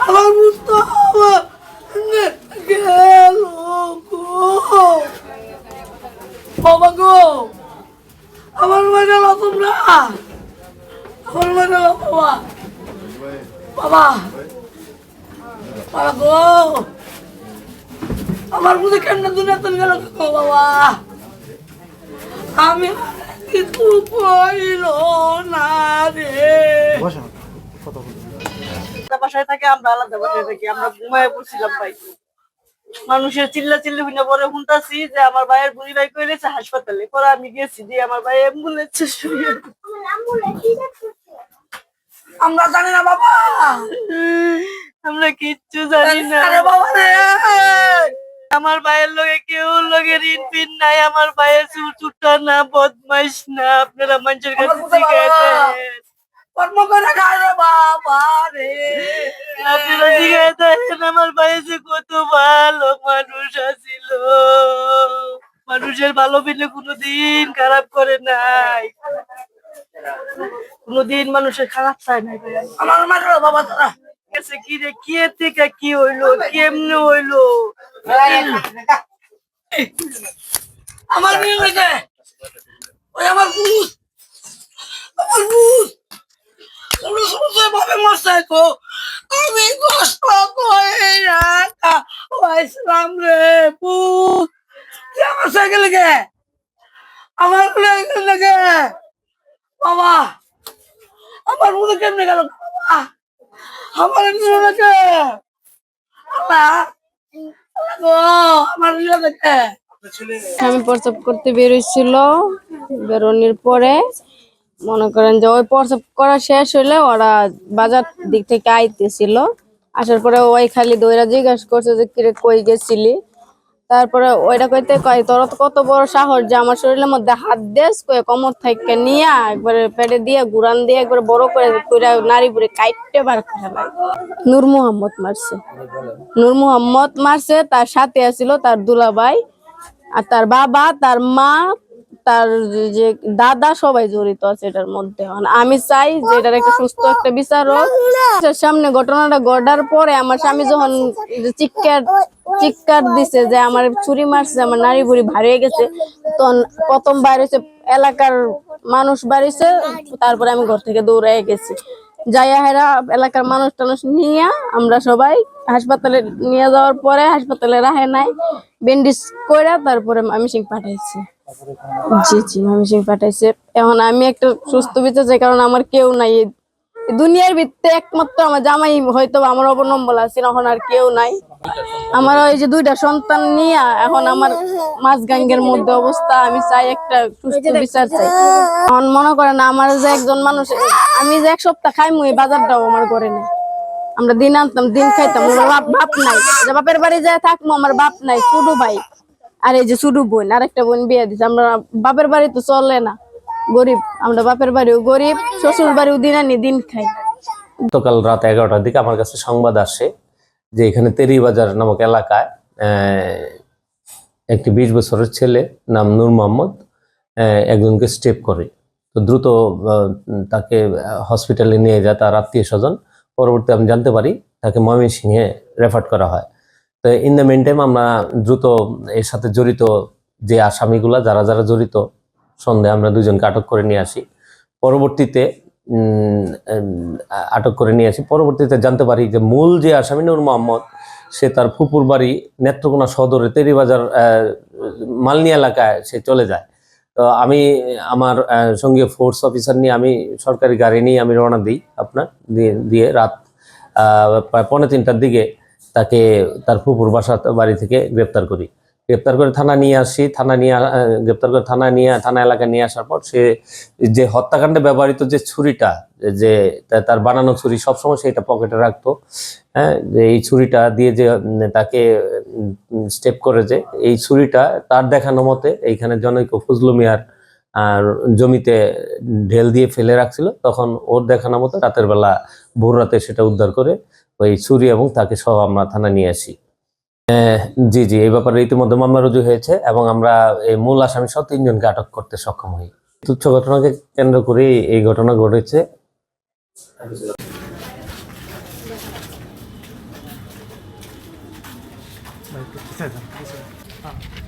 আমার বুঝতে হবে গেল গো বাবা গো, আমার মেয়ে তোমরা, আমার মেয়ে বাবা বাবা বাবা গো, আমার বুঝে কেমন দুনিয়া তুমি গেল বাবা, আমি কিছু কইল না রে। বাসায় থাকে, আমরা আলাদা বাসায় থাকি, আমরা ঘুমায় পড়ছিলাম ভাই। মানুষের চিল্লা চিল্লি হইনা পরে শুনতাছি যে আমার ভাইয়ের বুড়ি ভাই কইরেছে হাসপাতালে। পরে আমি গেছি যে আমার ভাই অ্যাম্বুলেন্সে শুয়ে। আমরা জানি না বাবা, আমরা কিচ্ছু জানি না। আরে বাবা রে, আমার ভাইয়ের লগে কেউ লগে ঋণ পিন নাই, আমার ভাইয়ের চুটা না, বদমাইশ না, আপনারা মানুষের কাছে শিখাইতেন কর্ম করে খায় রে বাবা রে। আপনারা শিখাইতেন আমার ভাইয়ে যে কত ভালো মানুষ আছিল, মানুষের ভালো পেলে কোনোদিন খারাপ করে নাই, কোনোদিন মানুষের খারাপ চায় নাই। আমার মারো বাবা তারা কি রে, কি থেকে কি হইলো, কেমনে হইলো, আমার মেয়ে হয়েছে ওই আমার ভূত, আমার ভূত ভাবে মরছে তো, আমি কষ্ট করে রাখা হয়েছিলাম রে ভূত, আমার সাইকেল গে, আমার লেগে বাবা, আমার ভূত কেমনে গেল বাবা, আমার লেগে আমার লেগে। আমি প্রস্রাব করতে বেরোইছিল, বেরোনোর পরে মনে করেন যে ওই প্রস্রাব করা শেষ হইলে ওরা বাজার দিক থেকে আইতেছিল, আসার পরে ওই খালি দইরা জিজ্ঞাসা করছে যে কিরে কই গেছিলি। তারপরে ওইটা কইতে কয় তোর কত বড় সাহস যে আমার শরীরের মধ্যে হাত দেশ কয়ে কোমর থেকে নিয়ে একবারে পেটে দিয়ে গুড়ান দিয়ে একবারে বড় করে কইরা নারী বুড়ি কাইটে বার করে ফেলাই। নূর মোহাম্মদ মারছে, নূর মোহাম্মদ মারছে, তার সাথে আছিল তার দুলাভাই আর তার বাবা, তার মা, তার যে দাদা, সবাই জড়িত আছে এটার মধ্যে। আমি চাই যে এটার একটা সুস্থ একটা বিচার হোক। সামনে ঘটনাটা ঘটার পরে আমার স্বামী যখন চিৎকার দিছে যে আমার ছুরি মারছে, আমার নারী বুড়ি ভারী হয়ে গেছে, তখন প্রথম বাইরেছে এলাকার মানুষ বাড়িছে, তারপরে আমি ঘর থেকে দৌড়াই গেছি। যাইয়া হেরা এলাকার মানুষ টানুষ নিয়ে আমরা সবাই হাসপাতালে নিয়ে যাওয়ার পরে হাসপাতালে রাখে নাই, ব্যান্ডেজ করে তারপরে ময়মনসিং পাঠাইছে। জি জি, ময়মনসিং পাঠাইছে। এখন আমি একটা সুস্থ বিচার চাই, কারণ আমার কেউ নাই দুনিয়ার ভিত্তে, একমাত্র আমার জামাই হয়তো আমার অবলম্বন আছে, এখন আর কেউ নাই। আমার ওই যে দুইটা সন্তান নিয়ে এখন আমার মাঝগাঙ্গের মধ্যে অবস্থা। আমি চাই একটা সুস্থ বিচার চাই। এখন মনে করেন আমার যে একজন মানুষ, আমি যে এক সপ্তাহ খাইমু এই বাজারটাও আমার ঘরে নেই। আমরা দিন আনতাম দিন খাইতাম, আমার বাপ নাই, বাপের বাড়ি যায় থাকবো, আমার বাপ নাই, ছোট ভাই আর এই যে ছোট বোন, আরেকটা বোন বিয়ে দিচ্ছে। আমরা বাপের বাড়ি তো চলে না, গরিব, আমরা বাপের বাড়িও গরিব, শ্বশুর বাড়িও দিন আনি দিন খাই। গতকাল রাত 11টার দিকে আমার কাছে সংবাদ আসে যে এখানে তেরিবাজার নামক এলাকায় একটি 20 বছরের ছেলে নাম নূর মোহাম্মদ একজনকে স্টেপ করে। তো দ্রুত তাকে হসপিটালে নিয়ে যায় তার আত্মীয় স্বজন। পরবর্তী আমি জানতে পারি তাকে ময়মনসিংহে রেফার করা হয়। তো ইন দ্য মেন টাইম আমরা দ্রুত এর সাথে জড়িত যে আসামিগুলা যারা যারা জড়িত সন্দেহে আমরা দুজনকে আটক করে নিয়ে আসি। পরবর্তীতে জানতে পারি যে মূল যে আসামি নূর মোহাম্মদ, সে তার ফুপুর বাড়ি নেত্রকোনা সদরে তেরিবাজার মালনি এলাকায় সে চলে যায়। তো আমি আমার সঙ্গে ফোর্স অফিসার নিয়ে আমি সরকারি গাড়ি নিয়ে আমি রওনা দিই দিয়ে রাত প্রায় 2:45টার দিকে তাকে তার ফুপুর বাড়ি থেকে গ্রেপ্তার করি। গ্রেপ্তার করে থানা নিয়ে আসি, গ্রেপ্তার করে থানা এলাকায় নিয়ে আসার পর সে যে হত্যাকাণ্ডে ব্যবহৃত যে ছুরিটা, যে তার বানানো ছুরি সবসময় সেটা পকেটে রাখতো। হ্যাঁ, যে এই ছুরিটা দিয়ে যে তাকে স্টেপ করে, যে এই ছুরিটা তার দেখানো মতে এইখানে জনৈক ফজলু মিয়ার জমিতে ঢেল দিয়ে ফেলে রাখছিল। তখন ওর দেখানো মতো রাতের বেলা ভোর রাতে সেটা উদ্ধার করে ওই ছুরি এবং তাকে সহ আমরা থানা নিয়ে আসি। জি জি, এই ব্যাপারে ইতিমধ্যে মামলা রুজু হয়েছে এবং আমরা এই মূল আসামি সহ 3 জনকে আটক করতে সক্ষম হই। তুচ্ছ ঘটনাকে কেন্দ্র করে এই ঘটনা ঘটেছে। Baik, bisa.